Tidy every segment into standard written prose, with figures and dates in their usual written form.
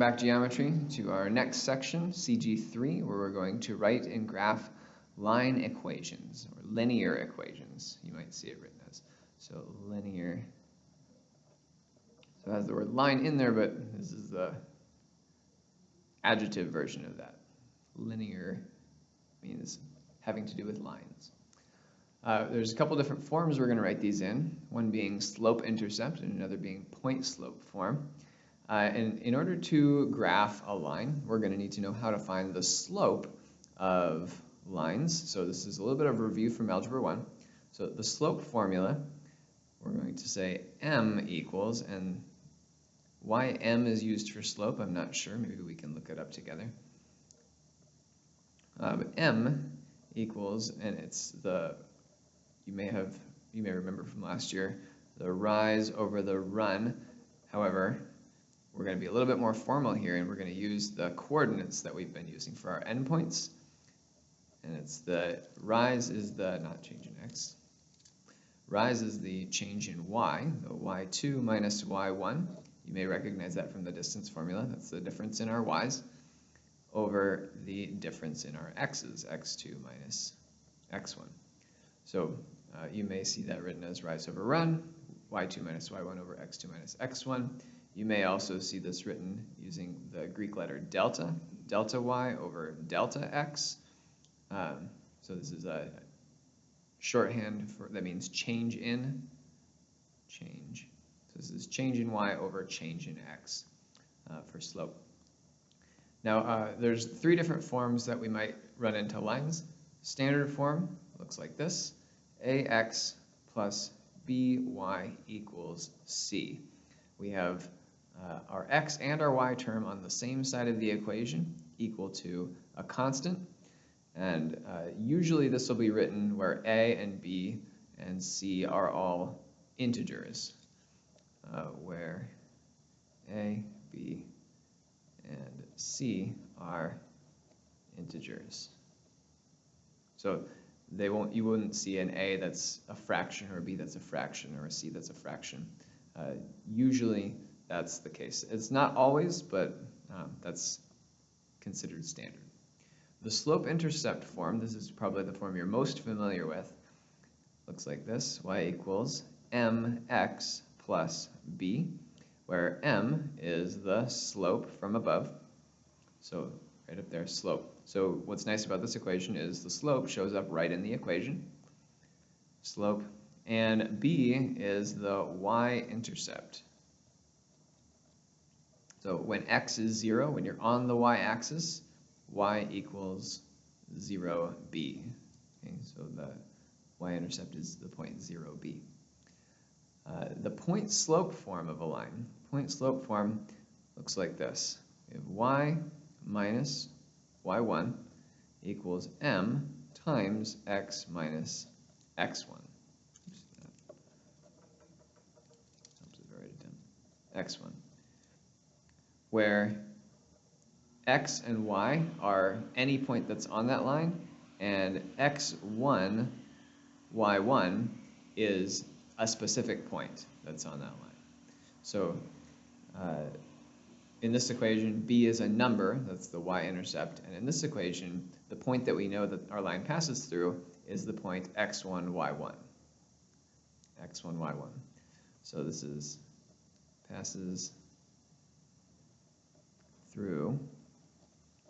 Back geometry to our next section, CG3, where we're going to write and graph line equations, or linear equations, you might see it written as. So linear, so it has the word line in there, but this is the adjective version of that. Linear means having to do with lines. There's a couple different forms we're going to write these in, one being slope-intercept and another being point-slope form. And in order to graph a line, we're going to need to know how to find the slope of lines. So this is a little bit of a review from Algebra 1. So the slope formula, we're going to say m equals, and why m is used for slope, I'm not sure. Maybe we can look it up together. But m equals, and it's the, you may remember from last year, the rise over the run. However, we're going to be a little bit more formal here, and we're going to use the coordinates that we've been using for our endpoints. And it's the rise is the, not change in x, rise is the change in y, the y2 minus y1. You may recognize that from the distance formula. That's the difference in our y's over the difference in our x's, x2 minus x1. So you may see that written as rise over run, y2 minus y1 over x2 minus x1. You may also see this written using the Greek letter delta, delta y over delta x. So this is a shorthand for, that means change in, change. So this is change in y over change in x for slope. Now there's three different forms that we might run into lines. Standard form looks like this, ax plus by equals c. We have our x and our y term on the same side of the equation equal to a constant, and usually this will be written where a and b and c are all integers, where a, b, and c are integers. So you wouldn't see an a that's a fraction or a b that's a fraction or a c that's a fraction. Usually that's the case. It's not always, but that's considered standard. The slope-intercept form, this is probably the form you're most familiar with, looks like this, y equals mx plus b, where m is the slope from above, so right up there, slope. So what's nice about this equation is the slope shows up right in the equation, slope, and b is the y-intercept. So when x is 0, when you're on the y-axis, y equals 0b. Okay, so the y-intercept is the point 0b. The point-slope form of a line, point-slope form looks like this. We have y minus y1 equals m times x minus x1. x1. Where x and y are any point that's on that line, and x1, y1 is a specific point that's on that line. So in this equation, b is a number, that's the y-intercept, and in this equation, the point that we know that our line passes through is the point x1, y1. x1, y1. So this is passes through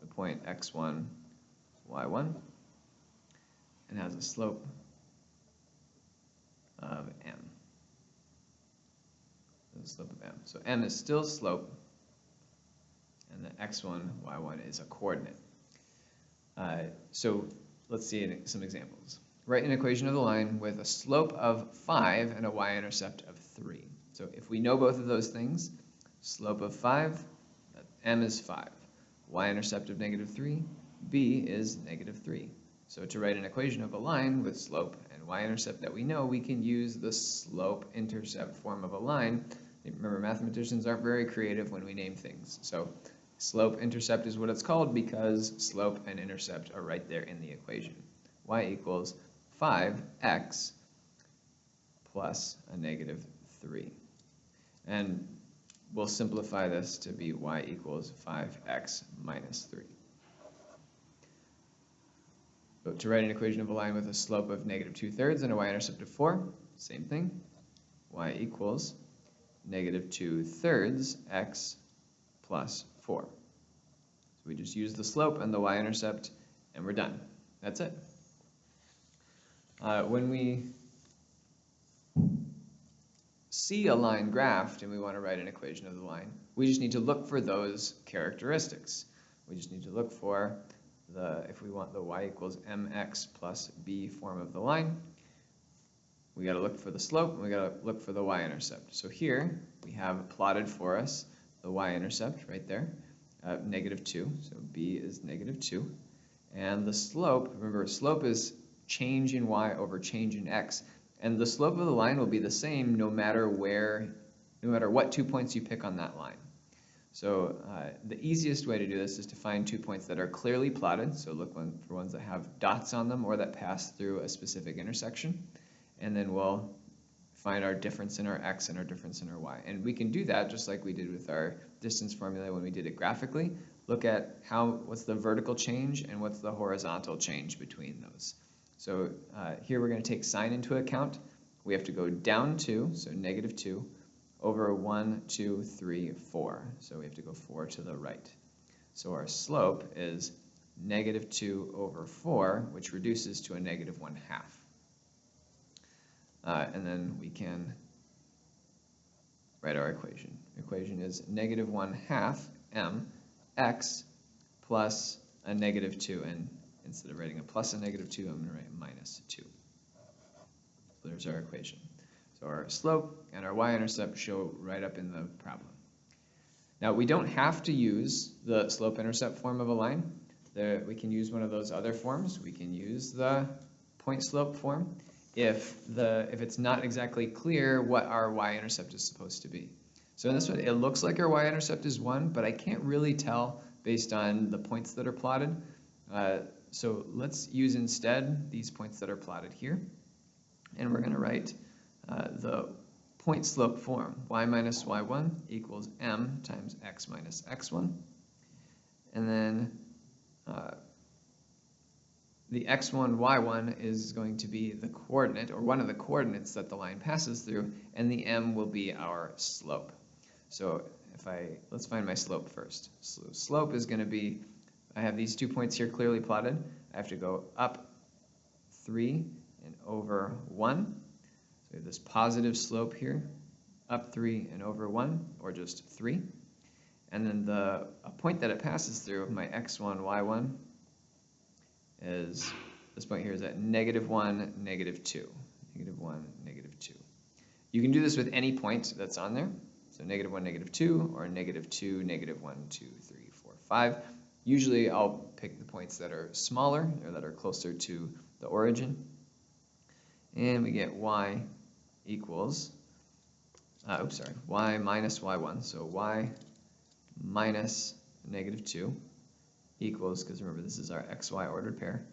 the point x1, y1, and has a slope of m. The slope of m. So m is still slope, and the x1, y1 is a coordinate. So let's see some examples. Write an equation of the line with a slope of 5 and a y-intercept of 3. So if we know both of those things, slope of 5, m is 5. Y-intercept of -3, b is -3. So to write an equation of a line with slope and y-intercept that we know, we can use the slope-intercept form of a line. Remember, mathematicians aren't very creative when we name things. So slope-intercept is what it's called because slope and intercept are right there in the equation. Y equals 5x plus a -3. And we'll simplify this to be y equals 5x minus 3. So to write an equation of a line with a slope of negative 2/3 and a y-intercept of 4, same thing, y equals negative 2/3 x plus 4. So we just use the slope and the y-intercept, and we're done. That's it. When we see a line graphed and we want to write an equation of the line, we just need to look for those characteristics. We just need to look for if we want the y equals mx plus b form of the line, we got to look for the slope and we got to look for the y-intercept. So here we have plotted for us the y-intercept right there, negative 2. So b is negative 2. And the slope, remember, slope is change in y over change in x. And the slope of the line will be the same no matter what 2 points you pick on that line. So the easiest way to do this is to find 2 points that are clearly plotted. So look for ones that have dots on them or that pass through a specific intersection. And then we'll find our difference in our x and our difference in our y. And we can do that just like we did with our distance formula when we did it graphically. Look at what's the vertical change and what's the horizontal change between those. So here we're going to take sign into account. We have to go down 2, so negative 2, over 1, 2, 3, 4. So we have to go 4 to the right. So our slope is negative 2 over 4, which reduces to a negative 1/2. And then we can write our equation. Equation is negative 1/2 mx plus a negative 2. And instead of writing a plus a negative 2, I'm going to write minus 2. So there's our equation. So our slope and our y-intercept show right up in the problem. Now we don't have to use the slope-intercept form of a line. We can use one of those other forms. We can use the point-slope form if it's not exactly clear what our y-intercept is supposed to be. So in this one, it looks like our y-intercept is 1, but I can't really tell based on the points that are plotted. So let's use instead these points that are plotted here. And we're going to write the point slope form, y minus y1 equals m times x minus x1. And then the x1, y1 is going to be the coordinate, or one of the coordinates that the line passes through, and the m will be our slope. So let's find my slope first. So slope is going to be, I have these 2 points here clearly plotted. I have to go up 3 and over 1. So we have this positive slope here, up 3 and over 1, or just 3. And then a point that it passes through, my x1, y1, is, this point here is at negative 1, negative 2. Negative 1, negative 2. You can do this with any point that's on there. So negative 1, negative 2, or negative 2, negative 1, 2, 3, 4, 5. Usually I'll pick the points that are smaller, or that are closer to the origin. And we get y equals, y minus y1. So y minus negative 2 equals, because remember this is our xy ordered pair,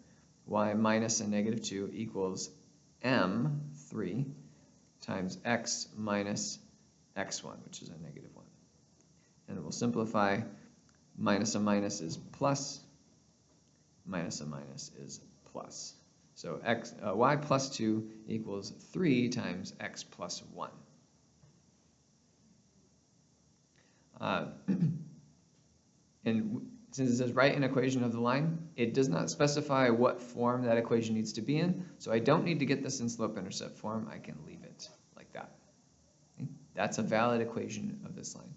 y minus a negative 2 equals m3 times x minus x1, which is a negative 1. And we'll simplify, minus a minus is plus, minus a minus is plus. So y plus 2 equals 3 times x plus 1. And since it says write an equation of the line, it does not specify what form that equation needs to be in, so I don't need to get this in slope-intercept form. I can leave it like that. Okay? That's a valid equation of this line.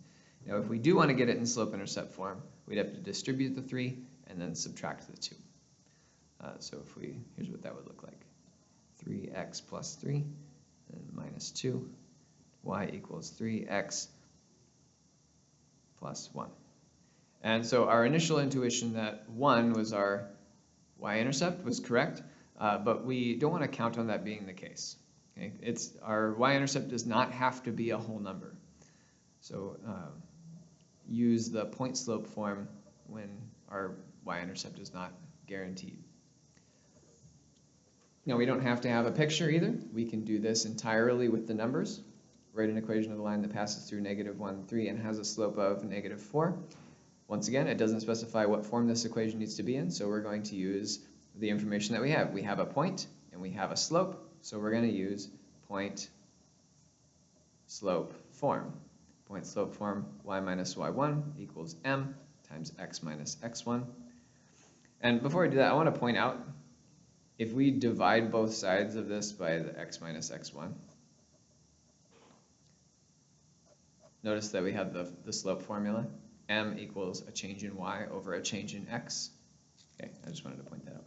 Now, if we do want to get it in slope-intercept form, we'd have to distribute the 3 and then subtract the 2. So here's what that would look like. 3x plus 3, and minus 2, y equals 3x plus 1. And so our initial intuition that 1 was our y-intercept was correct, but we don't want to count on that being the case. Okay? Our y-intercept does not have to be a whole number. So use the point slope form when our y-intercept is not guaranteed. Now we don't have to have a picture either. We can do this entirely with the numbers. write an equation of the line that passes through -1, 3, and has a slope of -4. Once again, it doesn't specify what form this equation needs to be in, so we're going to use the information that we have. We have a point, and we have a slope, so we're going to use point slope form. Point slope form, y minus y1 equals m times x minus x1. And before I do that, I want to point out, if we divide both sides of this by the x minus x1, notice that we have the slope formula. M equals a change in y over a change in x. Okay, I just wanted to point that out.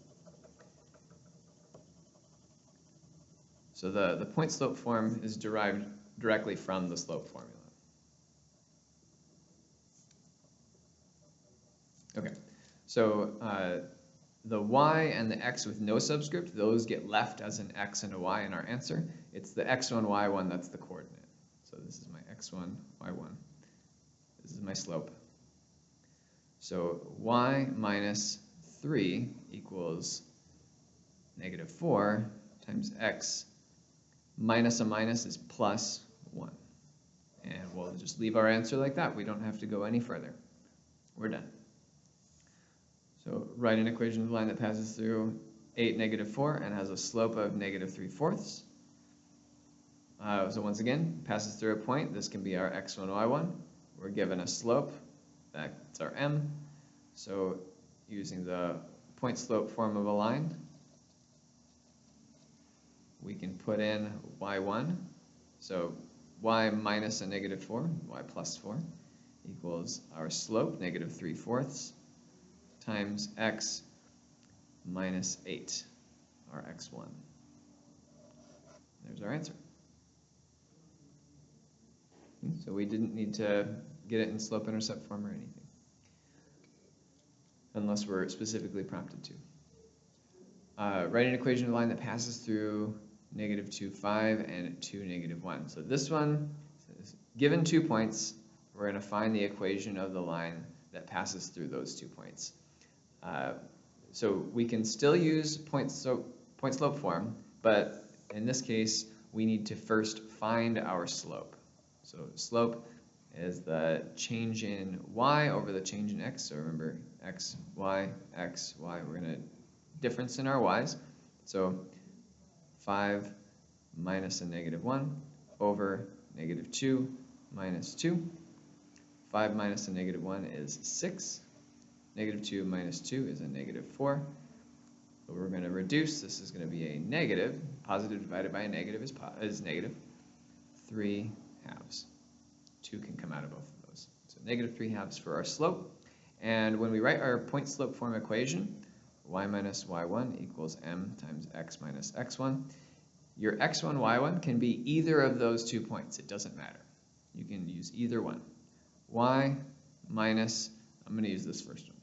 So the point slope form is derived directly from the slope formula. Okay, so the y and the x with no subscript, those get left as an x and a y in our answer. It's the x1, y1 that's the coordinate. So this is my x1, y1. This is my slope. So y minus 3 equals -4 times x minus a minus is plus 1. And we'll just leave our answer like that. We don't have to go any further. We're done. So write an equation of the line that passes through 8, -4, and has a slope of -3/4. So once again, passes through a point. This can be our x1, y1. We're given a slope. That's our m. So using the point slope form of a line, we can put in y1. So y minus a -4, y plus 4, equals our slope, -3/4, times x minus 8, our x1. There's our answer. So we didn't need to get it in slope-intercept form or anything, unless we're specifically prompted to. Write an equation of the line that passes through -2, 5, and 2, -1. So this one, given 2 points, we're going to find the equation of the line that passes through those 2 points. So we can still use point slope form, but in this case, we need to first find our slope. So slope is the change in y over the change in x. So remember, x, y, we're going to difference in our y's. So 5 minus a -1 over -2 minus 2. 5 minus a -1 is 6. -2 minus 2 is a -4. So we're going to reduce. This is going to be a negative. Positive divided by a negative is negative. 3 halves. 2 can come out of both of those. So -3 halves for our slope. And when we write our point slope form equation, y minus y1 equals m times x minus x1. Your x1, y1 can be either of those 2 points. It doesn't matter. You can use either one. Y minus, I'm going to use this first one,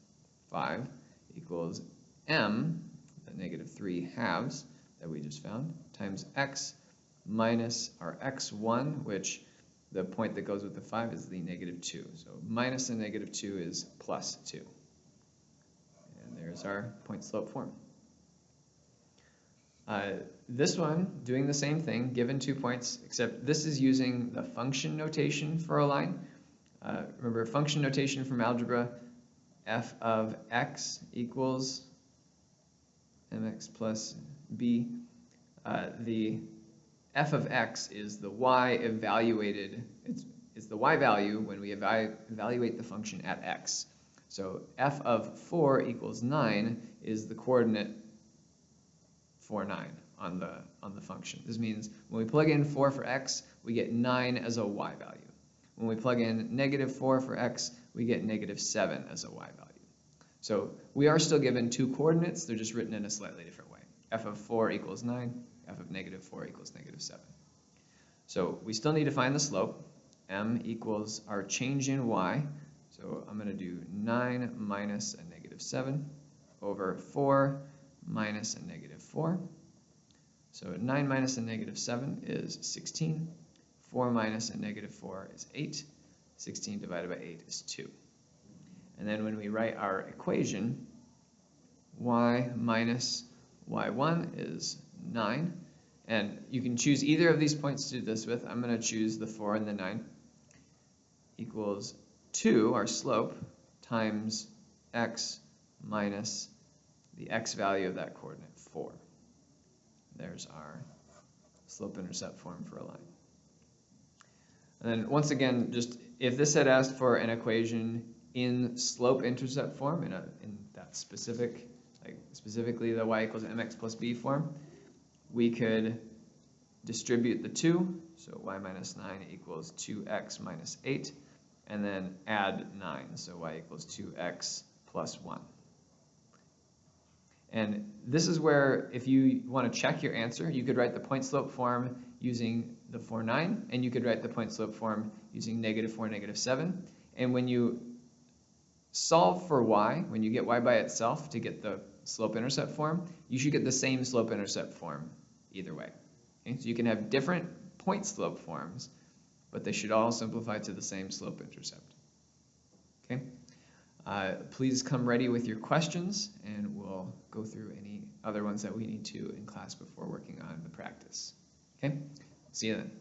5 equals m, the -3 halves that we just found, times x minus our x1, which the point that goes with the 5 is the -2. So minus the -2 is plus 2. And there's our point slope form. This one, doing the same thing, given 2 points, except this is using the function notation for a line. Remember, function notation from algebra, f of x equals mx plus b. The f of x is the y evaluated, it's the y value when we evaluate the function at x. So f of 4 equals 9 is the coordinate for 9 on the function. This means when we plug in 4 for x, we get 9 as a y value. When we plug in -4 for x, we get -7 as a y value. So we are still given 2 coordinates, they're just written in a slightly different way. F of 4 equals 9, f of -4 equals -7. So we still need to find the slope. M equals our change in y. So I'm going to do 9 minus a -7 over 4 minus a -4. So 9 minus a -7 is 16. 4 minus a -4 is 8. 16 divided by 8 is 2. And then when we write our equation, y minus y1 is 9. And you can choose either of these points to do this with. I'm going to choose the 4 and the 9 equals 2, our slope, times x minus the x value of that coordinate, 4. There's our slope-intercept form for a line. And then once again, just if this had asked for an equation in slope-intercept form, in that specific, like specifically the y equals mx plus b form, we could distribute the 2, so y minus 9 equals 2x minus 8, and then add 9, so y equals 2x plus 1. And this is where, if you want to check your answer, you could write the point slope form using the 4, 9, and you could write the point slope form using -4, -7. And when you solve for y, when you get y by itself to get the slope-intercept form, you should get the same slope-intercept form either way. Okay? So you can have different point slope forms, but they should all simplify to the same slope-intercept. Okay? Please come ready with your questions, and we'll go through any other ones that we need to in class before working on the practice. Okay? See you then.